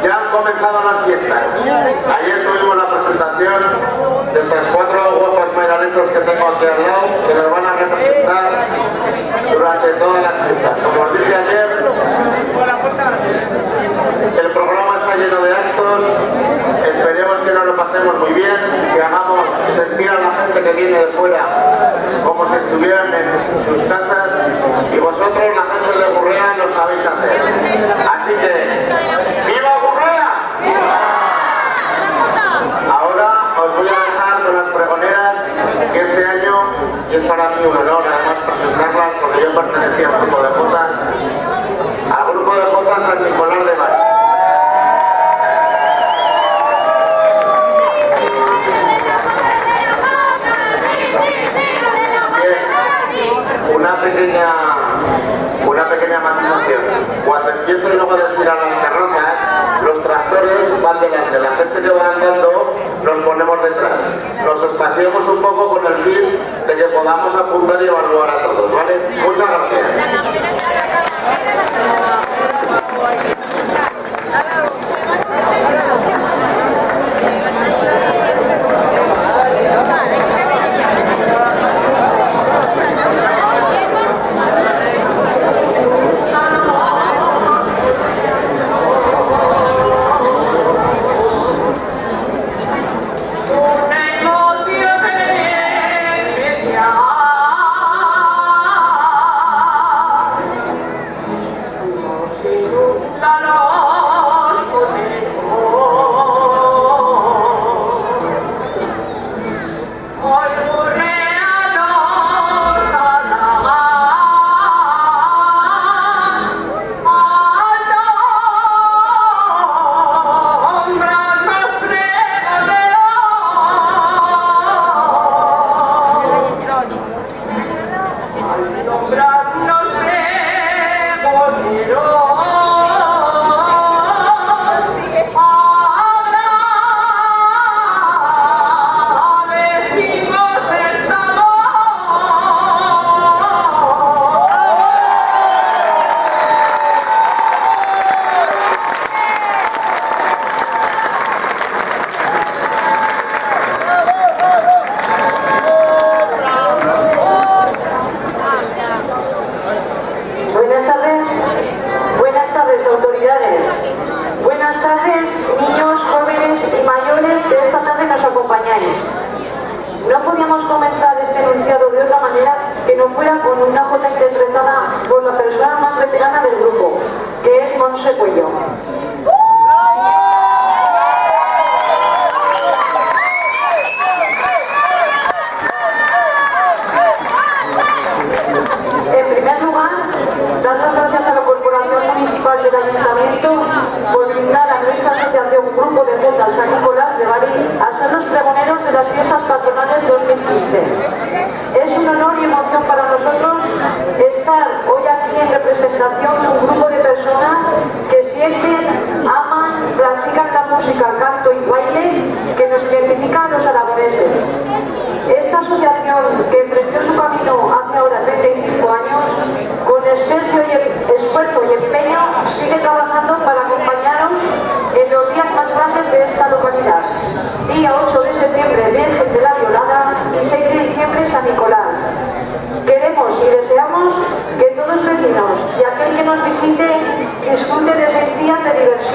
ya han comenzado las fiestas. Ayer tuvimos la presentación de estas 4 guapas medallistas que tengo aquí al lado, que nos van a representar durante todas las fiestas. Como os dije ayer, el programa está lleno de actos. Esperemos que nos lo pasemos muy bien, que hagamos sentir a la gente que viene de fuera como si estuvieran en sus casas, y vosotros, la gente de Gurrea, lo sabéis hacer. Así que, ¡viva Gurrea! Ahora os voy a dejar con las pregoneras, que este año, y es para mí un honor además presentarlas, porque yo pertenecía al grupo de Jotas, San Nicolás de Bari. Una pequeña matización. Cuando empiece luego a desfilar las carrozas, los tractores van delante, la gente que va andando nos ponemos detrás. Nos espaciamos un poco con el fin de que podamos apuntar y evaluar a todos, ¿vale? Muchas gracias. No podíamos comentar este enunciado de otra manera que no fuera con una jota interpretada por la persona más veterana del grupo, que es Montse Cuello. En primer lugar, dar las gracias a la Corporación Municipal del Ayuntamiento por brindar a nuestra asociación Grupo de Jotas San Nicolás de Bari a ser los pregoneros de las fiestas patronales 2015. Es un honor y emoción para nosotros estar hoy aquí en representación de un grupo de personas que sienten, aman, practican la música, canto y baile que nos identifica a los aragoneses. Esta asociación, que emprendió su camino hace ahora 35 años, con esfuerzo y empeño, sigue trabajando para acompañaros en los días más grandes de esta localidad. Día 8 de septiembre, Virgen de la Violada, y 6 de diciembre, San Nicolás. Queremos y deseamos que todos vecinos y aquel que nos visite disfrute de 6 días de diversión